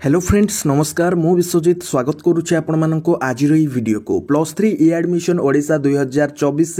Hello friends नमस्कार मु विश्वजित स्वागत करुच्चे आपण मानक आज वीडियो को +3 e admission Odisha 2024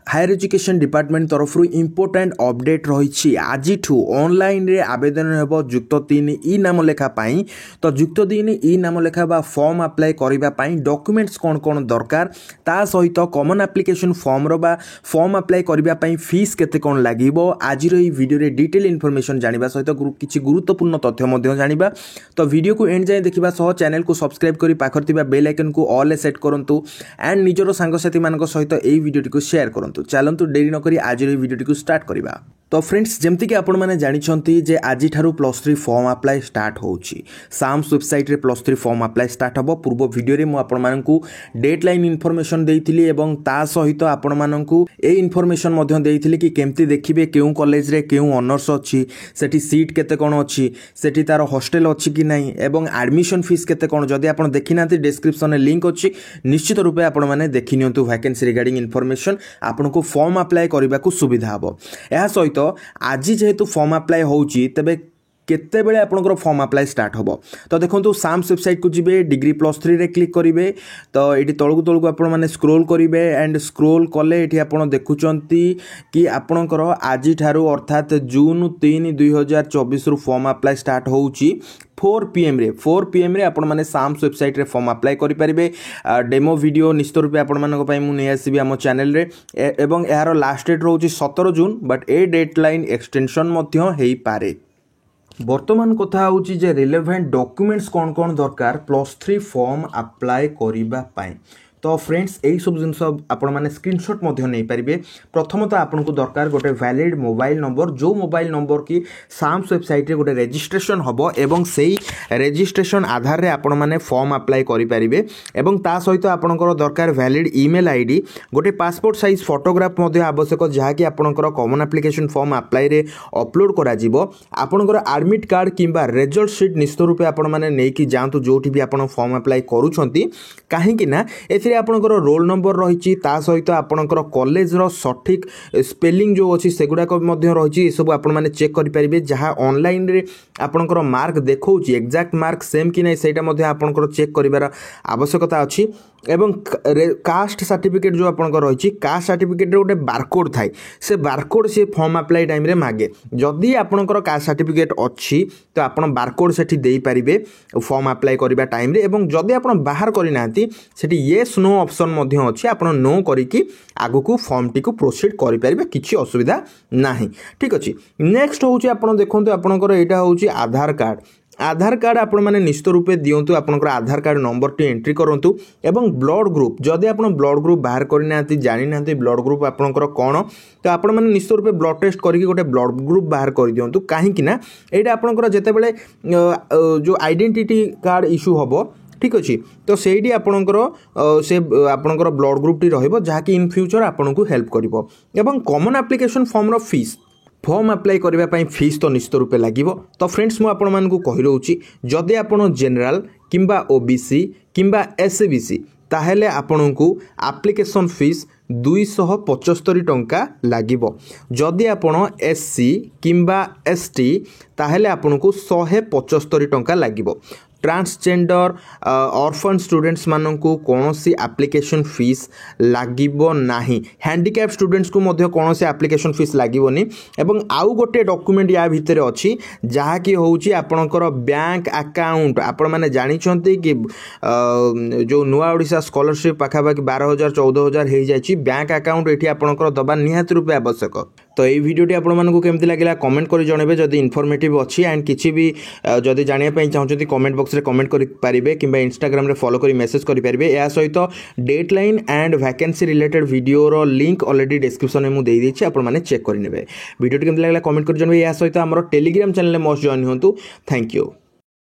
higher education department तरफ इंपोर्टेंट अपडेट रही आज ऑनलाइन रे आवेदन हेबो युक्त 3 ई नाम लेखा पाई तो युक्त 3 ई नाम लेखा बा फॉर्म अप्लाई करिबा पाई डॉक्यूमेंट्स कोन कोन दरकार ता सहित कॉमन एप्लिकेशन फॉर्म रो बा फॉर्म अप्लाई करिबा पाई फीस केते कोन लागिबो आज वीडियो रे डिटेल इन्फॉर्मेशन जानिबा सहित किछि गुरुत्वपूर्ण तथ्य मध्ये जानिबा तो वीडियो को एंड जाए देखा सह चैनल को सब्सक्राइब करी पाखर थिबा बेल आइकन को ऑल सेट करंतु एंड निजरो सांगसाथी मानक सहित एई वीडियो को शेयर करंतु चलंतु देरी न करी आज वीडियो को स्टार्ट करबा। तो फ्रेंड्स जमती कि आपण माने जानिछंती जे आजि ठारू +3 फॉर्म अप्लाई स्टार्ट होउची साम्स वेबसाइट रे +3 फॉर्म अप्लाई स्टार्ट हबो पूर्व वीडियो रे मु आपण मानकू डेडलाइन इन्फॉर्मेशन देइथिली एवं ता सहित आपण मानकू ए इन्फॉर्मेशन मध्ये देइथिली कि केमती देखिबे केउ कॉलेज रे केउ ऑनर्स अछि सेठी सीट केते कोन अछि सेठी तार हॉस्टल अछि कि नाही एवं एडमिशन फीस केते कोन जदी आपण देखिनांती डिस्क्रिप्शन रे लिंक अछि निश्चित रूपे आपण माने देखिनियंतु वैकेंसी रिगार्डिंग इन्फॉर्मेशन आपनको फॉर्म अप्लाई करबा को सुविधा हबो। एहा सहित आज जेहेतु फॉर्म अप्लाई होउची तबे केते बेले आपनकर फॉर्म अप्लाई स्टार्ट होबो तो देखंतु साम्स वेबसाइट को जिबे डिग्री +3 रे क्लिक करिवे तो एठी तळगु तळगु आपण माने स्क्रॉल करिवे एंड स्क्रॉल कले एठी आपण देखुचंती कि आपनकर आजि ठारू अर्थात जून 3 2024 रु फॉर्म अप्लाई स्टार्ट होउची 4 PM रे आपण माने साम्स वेबसाइट रे फॉर्म अप्लाई करि परिबे। डेमो वीडियो निश्चित रूपे आपण मानक पई मु नै आसीबी हम चैनल रे एवं एहार लास्ट डेट रहउची 17 जून बट ए डेडलाइन एक्सटेंशन मध्य हेई पारे। वर्तमान कथा होची जे रिलेवेंट डॉक्यूमेंट्स कौन कौन दरकार +3 फॉर्म अप्लाई करिबा पाई तो फ्रेंड्स यही सब जिनस आपण माने स्क्रीनशॉट मध्य नहीं पारिबे। प्रथमतः आपन को दरकार गोटे वैलिड मोबाइल नंबर जो मोबाइल नंबर की साम्स वेबसाइट रे गोटे रजिस्ट्रेशन हबो एवं सेही रजिस्ट्रेशन आधार रे आपण माने फॉर्म अप्लाई करि पारिबे एवं ता सहित आपनकर दरकार वैलिड ईमेल आईडी गोटे पासपोर्ट साइज फोटोग्राफ मध्य आवश्यक जहा कि आपनकर कॉमन एप्लिकेशन फॉर्म अप्लाई रे अपलोड करा जिवो। आपनकर एडमिट कार्ड किंबा रिजल्ट शीट निश्चित रूपे आपण माने नै कि जांतु जोठी भी आपण फॉर्म अप्लाई करूछंती काहे कि ना आपणकर रोल नंबर रही सहित आपणकर कॉलेज रो सठिक स्पेलिंग जो अच्छी सेगुड़ाक रही सब आपण मैंने चेक करेंगे जहाँ ऑनलाइन रे आपणकर मार्क देखा एक्जाक्ट मार्क सेम कि नहीं से आपणकर चेक करार आवश्यकता अच्छी एवं कास्ट सर्टिफिकेट जो आपणकर रही कास्ट सर्टिफिकेट गोटे बारकोड थाए से बारकोड सी फॉर्म अप्लाई टाइम रे मागे जदि आपणकर कास्ट सर्टिफिकेट अच्छी तो आपन बारकोड सेठी देई परिबे फॉर्म अप्लाई करिबा टाइम रे एवं जदि आपन बाहर करि नांती सेठी येस नो ऑप्शन मध्य अच्छी आपन नो करिकि आगु को फॉर्म टी को प्रोसीड करि परिबे किछि असुविधा नाही। ठीक अछि नेक्स्ट होउची आपन देखंतु आपनकर एटा होउची आधार कार्ड आपण माने निश्चित रूपे दियंतु आपनकर आधार कार्ड नंबर टी एंट्री करंतु एवं ब्लड ग्रुप जदि आपण ब्लड ग्रुप बाहर करनांती जानि नांती ब्लड ग्रुप आपनकर कोन तो आपण माने निश्चित रूपे ब्लड टेस्ट करिकि गोटे ब्लड ग्रुप बाहर कर दियंतु काहे कि ना एटा आपनकर जेते बेले जो आइडेंटिटी कार्ड इश्यू हबो ठीक अच्छे तो सही आपणकर से आपणकर ब्लड ग्रुप टी रहिबो जहा कि इन फ्यूचर आपन को हेल्प करिवो एवं कॉमन एप्लिकेशन फॉर्म रो फीस फॉर्म अप्लाई करबा पई फीस तो निश्चित रूपे लागिवो। तो फ्रेंड्स मु आपण मानकू कहि रहउची जदि आपण जनरल किंबा ओबीसी किंबा एससीबीसी ताहेले आपन को एप्लिकेशन फीस 275 टंका लागिवो। जदि आपण एससी किंबा एसटी ताहेले आपन को 175 टंका लागिवो। ट्रांसजेंडर ऑर्फन स्टूडेंट्स मानकू कौनसी एप्लिकेशन फीस लागिबो नाही हैंडिकैप स्टूडेंट्स को मध्य कौनसी एप्लिकेशन फीस लागिबोनी एवं आउ गोटे डॉक्यूमेंट या भितर अच्छी जहाँ कि होउची आपणकर बैंक अकाउंट आपण माने जानी छंती कि जो नुआ ओडिशा स्कॉलरशिप पाखापाखि 12,000 14,000 हो जाइए बैंक अकाउंट ये आपणकर दबा निहात रूपे आवश्यक। तो ये वीडियोटी आपण मानकू केमती लागिला कमेंट करि जणेबे जदि इन्फॉर्मेटिव अच्छी एंड किछि भी जदि जानिया पई चाहउछथि कमेंट बॉक्स रे कमेंट करि पारिबे किंबा इंस्टाग्राम रे फॉलो करि मेसेज करि पारिबे। या सहित deadline and vacancy related video रो लिंक ऑलरेडी डिस्क्रिप्शन में मु देई दैछि आपण माने चेक करि नेबे। वीडियोटी केमती लागिला कमेंट करि जणेबे। या सहित हमर टेलीग्राम चैनल में मस्ट जॉइन होंतु। Thank you.